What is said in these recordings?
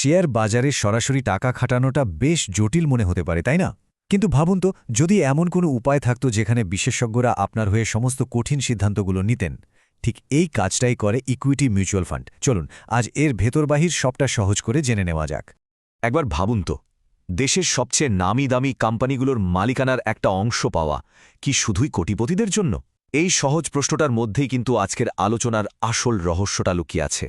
Share বাজারে সরাসরি টাকা খাটানোটা বেশ জটিল মনে হতে পারে, তাই না? কিন্তু ভাবুন তো, যদি এমন কোনো উপায় থাকতো যেখানে বিশেষজ্ঞরা আপনার হয়ে সমস্ত কঠিন সিদ্ধান্তগুলো নিতেন। ঠিক এই কাজটাই করে ইকুইটি মিউচুয়াল ফান্ড। চলুন আজ এর ভেতরবাহির সবটা সহজ করে জেনে নেওয়া যাক। একবার ভাবুন তো, দেশের সবচেয়ে নামি দামি কোম্পানিগুলোর মালিকানার একটা অংশ পাওয়া কি শুধুই কোটিপতিদের জন্য? এই সহজ প্রশ্নটার মধ্যেই কিন্তু আজকের আলোচনার আসল রহস্যটা লুকিয়ে আছে।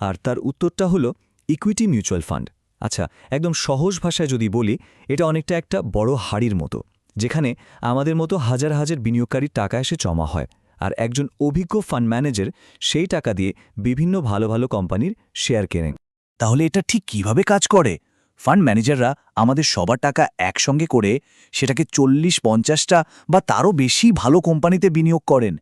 আর তার উত্তরটা হলো ইকুইটি মিউচুয়াল ফান্ড। আচ্ছা, একদম সহজ ভাষায় যদি বলি, এটা অনেকটা একটা বড় হাড়ির মতো, যেখানে আমাদের মতো হাজার হাজার বিনিয়োগকারীর টাকা এসে জমা হয়, আর একজন অভিজ্ঞ ফান্ড ম্যানেজার সেই টাকা দিয়ে বিভিন্ন ভালো ভালো কোম্পানির শেয়ার কেনেন। তাহলে এটা ঠিক কিভাবে কাজ করে? ফান্ড ম্যানেজাররা আমাদের সবার টাকা একসঙ্গে করে সেটাকে 40-50টা বা তারও বেশি ভালো কোম্পানিতে বিনিয়োগ করেন।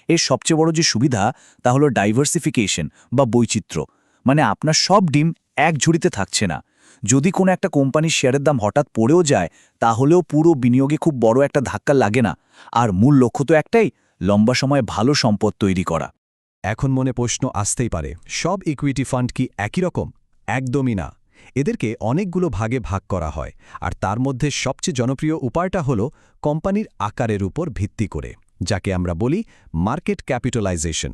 এর সবচেয়ে বড় যে সুবিধা তা হলো ডাইভার্সিফিকেশন বা বৈচিত্র্য। মানে আপনার সব ডিম এক ঝুড়িতে থাকছে না। যদি কোনো একটা কোম্পানির শেয়ারের দাম হঠাৎ পড়েও যায়, তাহলেও পুরো বিনিয়োগে খুব বড় একটা ধাক্কা লাগে না। আর মূল লক্ষ্য তো একটাই, লম্বা সময়ে ভালো সম্পদ তৈরি করা। এখন মনে প্রশ্ন আসতেই পারে, সব ইকুইটি ফান্ড কি একই রকম? একদমই না। এদেরকে অনেকগুলো ভাগে ভাগ করা হয়, আর তার মধ্যে সবচেয়ে জনপ্রিয় উপায়টা হল কোম্পানির আকারের উপর ভিত্তি করে, যাকে আমরা বলি মার্কেট ক্যাপিটালাইজেশন।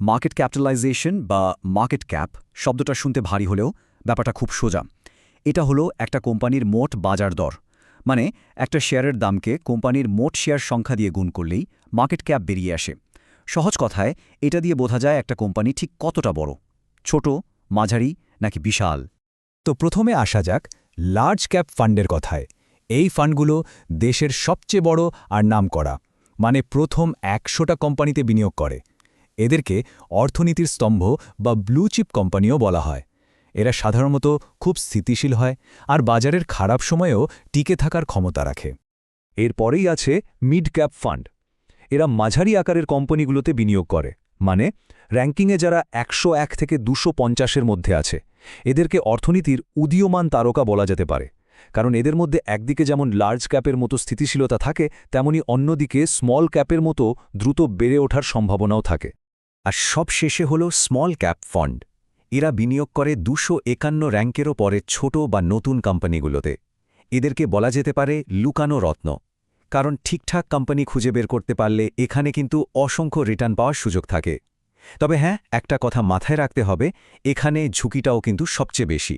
মার্কেট ক্যাপিটালাইজেশন বা মার্কেট ক্যাপ শব্দটা শুনতে ভারী হলেও ব্যাপারটা খুব সোজা। এটা হলো একটা কোম্পানির মোট বাজার দর। মানে একটা শেয়ারের দামকে কোম্পানির মোট শেয়ার সংখ্যা দিয়ে গুণ করলেই মার্কেট ক্যাপ বেরিয়ে আসে। সহজ কথায় এটা দিয়ে বোঝা যায় একটা কোম্পানি ঠিক কতটা বড়, ছোট, মাঝারি নাকি বিশাল। তো প্রথমে আসা যাক লার্জ ক্যাপ ফান্ডের কথায়। এই ফান্ডগুলো দেশের সবচেয়ে বড় আর নামকরা, মানে প্রথম 100টা কোম্পানিতে বিনিয়োগ করে। এদেরকে অর্থনীতির স্তম্ভ বা ব্লু চিপ কোম্পানিও বলা হয়। এরা সাধারণত খুব স্থিতিশীল হয় আর বাজারের খারাপ সময়েও টিকে থাকার ক্ষমতা রাখে। এরপরেই আছে মিড ক্যাপ ফান্ড। এরা মাঝারি আকারের কোম্পানিগুলোতে বিনিয়োগ করে, মানে র্যাঙ্কিংয়ে যারা 101 থেকে 250-এর মধ্যে আছে। এদেরকে অর্থনীতির উদীয়মান তারকা বলা যেতে পারে, কারণ এদের মধ্যে একদিকে যেমন লার্জ ক্যাপের মতো স্থিতিশীলতা থাকে, তেমনি অন্যদিকে স্মল ক্যাপের মতো দ্রুত বেড়ে ওঠার সম্ভাবনাও থাকে। আর সব শেষে হল স্মল ক্যাপ ফান্ড। এরা বিনিয়োগ করে 251 র্যাঙ্কেরও পরে ছোট বা নতুন কোম্পানিগুলোতে। এদেরকে বলা যেতে পারে লুকানো রত্ন, কারণ ঠিকঠাক কোম্পানি খুঁজে বের করতে পারলে এখানে কিন্তু অসংখ্য রিটার্ন পাওয়ার সুযোগ থাকে। তবে হ্যাঁ, একটা কথা মাথায় রাখতে হবে, এখানে ঝুঁকিটাও কিন্তু সবচেয়ে বেশি।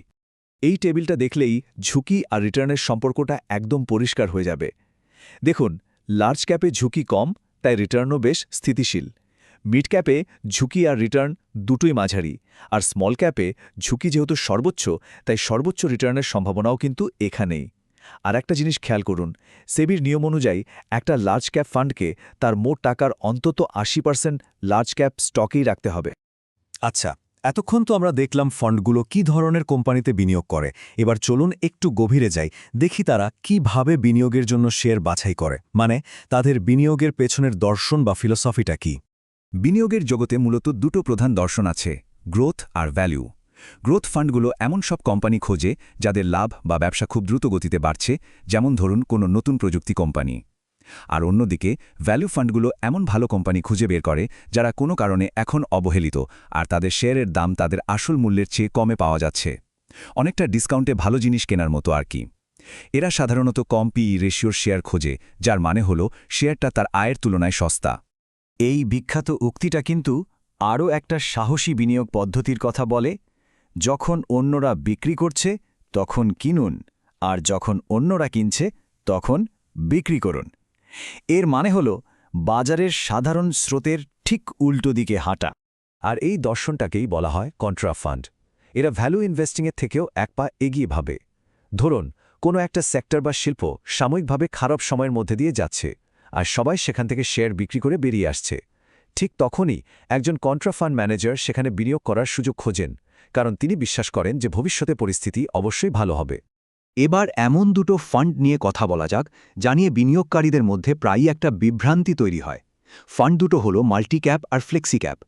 এই টেবিলটা দেখলেই ঝুঁকি আর রিটার্নের সম্পর্কটা একদম পরিষ্কার হয়ে যাবে। দেখুন, লার্জ ক্যাপে ঝুঁকি কম, তাই রিটার্নও বেশ স্থিতিশীল। মিড ক্যাপে ঝুঁকি আর রিটার্ন দুটোই মাঝারি, আর স্মল ক্যাপে ঝুঁকি যেহেতু সর্বোচ্চ, তাই সর্বোচ্চ রিটার্নের সম্ভাবনাও কিন্তু এখানেই। আর একটা জিনিস খেয়াল করুন, সেবির নিয়ম অনুযায়ী একটা লার্জ ক্যাপ ফান্ডকে তার মোট টাকার অন্তত 80% লার্জ ক্যাপ স্টকেই রাখতে হবে। আচ্ছা, এতক্ষণ তো আমরা দেখলাম ফান্ডগুলো কি ধরনের কোম্পানিতে বিনিয়োগ করে। এবার চলুন একটু গভীরে যাই, দেখি তারা কিভাবে বিনিয়োগের জন্য শেয়ার বাছাই করে, মানে তাদের বিনিয়োগের পেছনের দর্শন বা ফিলোসফিটা কি। বিনিয়োগের জগতে মূলত দুটো প্রধান দর্শন আছে, গ্রোথ আর ভ্যালু। গ্রোথ ফান্ডগুলো এমন সব কোম্পানি খোঁজে যাদের লাভ বা ব্যবসা খুব দ্রুত গতিতে বাড়ছে, যেমন ধরুন কোনো নতুন প্রযুক্তি কোম্পানি। আর অন্যদিকে ভ্যালু ফান্ডগুলো এমন ভালো কোম্পানি খুঁজে বের করে যারা কোনো কারণে এখন অবহেলিত, আর তাদের শেয়ারের দাম তাদের আসল মূল্যের চেয়ে কমে পাওয়া যাচ্ছে, অনেকটা ডিসকাউন্টে ভালো জিনিস কেনার মতো আর কি। এরা সাধারণত কম পিই রেশিওর শেয়ার খোঁজে, যার মানে হলো শেয়ারটা তার আয়ের তুলনায় সস্তা। এই বিখ্যাত উক্তিটা কিন্তু আরও একটা সাহসী বিনিয়োগ পদ্ধতির কথা বলে, যখন অন্যরা বিক্রি করছে তখন কিনুন, আর যখন অন্যরা কিনছে তখন বিক্রি করুন। এর মানে হল বাজারের সাধারণ স্রোতের ঠিক উল্টো দিকে হাঁটা। আর এই দর্শনটাকেই বলা হয় কন্ট্রা ফান্ড। এরা ভ্যালু ইনভেস্টিংয়ের থেকেও এক পা এগিয়ে ভাবে। ধরুন, কোনো একটা সেক্টর বা শিল্প সাময়িকভাবে খারাপ সময়ের মধ্যে দিয়ে যাচ্ছে, আর সবাই সেখান থেকে শেয়ার বিক্রি করে বেরিয়ে আসছে। ঠিক তখনই একজন কন্ট্রা ফান্ড ম্যানেজার সেখানে বিনিয়োগ করার সুযোগ খোঁজেন, কারণ তিনি বিশ্বাস করেন যে ভবিষ্যতে পরিস্থিতি অবশ্যই ভালো হবে। এবার এমন দুটো ফান্ড নিয়ে কথা বলা যাক, যা নিয়ে বিনিয়োগকারীদের মধ্যে প্রায়ই একটা বিভ্রান্তি তৈরি হয়। ফান্ড দুটো হলো মাল্টি ক্যাপ আর ফ্লেক্সি ক্যাপ।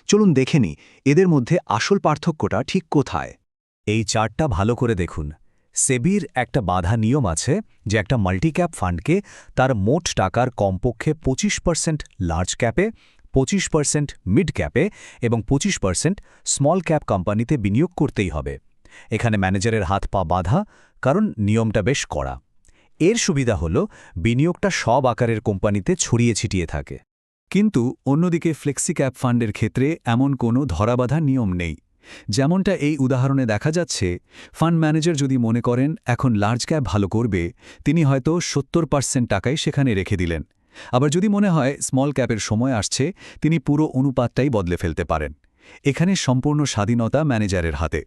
চলুন দেখে নিই এদের মধ্যে আসল পার্থক্যটা ঠিক কোথায়। এই চার্টটা ভালো করে দেখুন। সেবির একটা বাধা নিয়ম আছে যে একটা মাল্টিক্যাপ ফান্ডকে তার মোট টাকার কমপক্ষে 25% লার্জ ক্যাপে, 25% মিড ক্যাপে এবং 25% স্মল ক্যাপ কোম্পানিতে বিনিয়োগ করতেই হবে। এখানে ম্যানেজারের হাত পা বাঁধা, কারণ নিয়মটা বেশ কড়া। এর সুবিধা হল বিনিয়োগটা সব আকারের কোম্পানিতে ছড়িয়ে ছিটিয়ে থাকে। কিন্তু অন্যদিকে ফ্লেক্সি ক্যাপ ফান্ডের ক্ষেত্রে এমন কোনো ধরাবাঁধা নিয়ম নেই। যেমনটা এই উদাহরণে দেখা যাচ্ছে, ফান্ড ম্যানেজার যদি মনে করেন এখন লার্জ ক্যাপ ভালো করবে, তিনি হয়তো 70% টাকাই সেখানে রেখে দিলেন। আবার যদি মনে হয় স্মল ক্যাপের সময় আসছে, তিনি পুরো অনুপাতটাই বদলে ফেলতে পারেন। এখানে সম্পূর্ণ স্বাধীনতা ম্যানেজারের হাতে।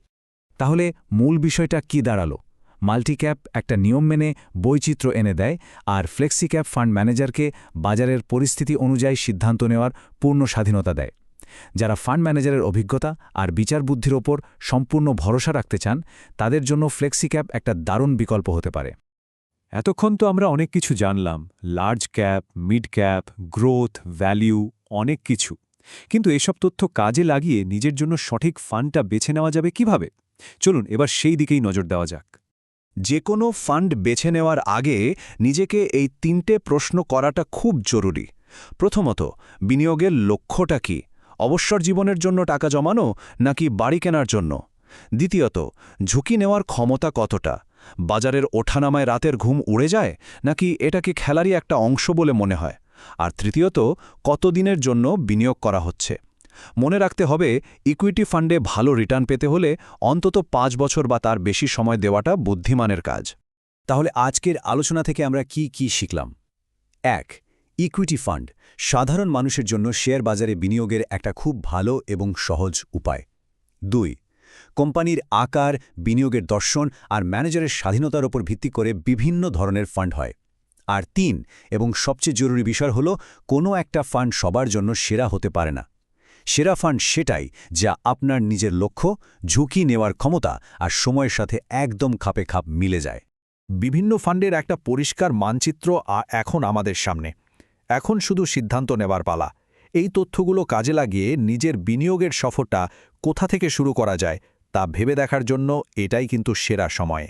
তাহলে মূল বিষয়টা কি দাঁড়ালো? মাল্টিক্যাপ একটা নিয়ম মেনে বৈচিত্র্য এনে দেয়, আর ফ্লেক্সিক্যাপ ফান্ড ম্যানেজারকে বাজারের পরিস্থিতি অনুযায়ী সিদ্ধান্ত নেওয়ার পূর্ণ স্বাধীনতা দেয়। যারা ফান্ড ম্যানেজারের অভিজ্ঞতা আর বিচার বুদ্ধির ওপর সম্পূর্ণ ভরসা রাখতে চান, তাদের জন্য ফ্লেক্সিক্যাপ একটা দারুণ বিকল্প হতে পারে। এতক্ষণ তো আমরা অনেক কিছু জানলাম, large cap, mid cap, growth, value, অনেক কিছু। কিন্তু এসব তথ্য কাজে লাগিয়ে নিজের জন্য সঠিক ফান্ডটা বেছে নেওয়া যাবে কিভাবে? চলুন এবার সেই দিকেই নজর দেওয়া যাক। যে কোনো ফান্ড বেছে নেওয়ার আগে নিজেকে এই 3টে প্রশ্ন করাটা খুব জরুরি। প্রথমত, বিনিয়োগের লক্ষ্যটা কি? অবসর জীবনের জন্য টাকা জমানো নাকি বাড়ি কেনার জন্য? দ্বিতীয়ত, ঝুঁকি নেওয়ার ক্ষমতা কতটা? বাজারের ওঠানামায় রাতের ঘুম উড়ে যায় নাকি এটাকে খেলারই একটা অংশ বলে মনে হয়? আর তৃতীয়ত, কতদিনের জন্য বিনিয়োগ করা হচ্ছে? মনে রাখতে হবে, ইকুইটি ফান্ডে ভালো রিটার্ন পেতে হলে অন্তত 5 বছর বা তার বেশি সময় দেওয়াটা বুদ্ধিমানের কাজ। তাহলে আজকের আলোচনা থেকে আমরা কি শিখলাম? 1. ইকুইটি ফান্ড সাধারণ মানুষের জন্য শেয়ার বাজারে বিনিয়োগের একটা খুব ভালো এবং সহজ উপায়। 2. কোম্পানির আকার, বিনিয়োগের দর্শন আর ম্যানেজারের স্বাধীনতার উপর ভিত্তি করে বিভিন্ন ধরনের ফান্ড হয়। আর 3, এবং সবচেয়ে জরুরি বিষয় হল, কোনো একটা ফান্ড সবার জন্য সেরা হতে পারে না। সেরা ফান্ড সেটাই যা আপনার নিজের লক্ষ্য, ঝুঁকি নেওয়ার ক্ষমতা আর সময়ের সাথে একদম খাপে খাপ মিলে যায়। বিভিন্ন ফান্ডের একটা পরিষ্কার মানচিত্র এখন আমাদের সামনে। এখন শুধু সিদ্ধান্ত নেবার পালা। এই তথ্যগুলো কাজে লাগিয়ে নিজের বিনিয়োগের সফরটা কোথা থেকে শুরু করা যায় তা ভেবে দেখার জন্য এটাই কিন্তু সেরা সময়।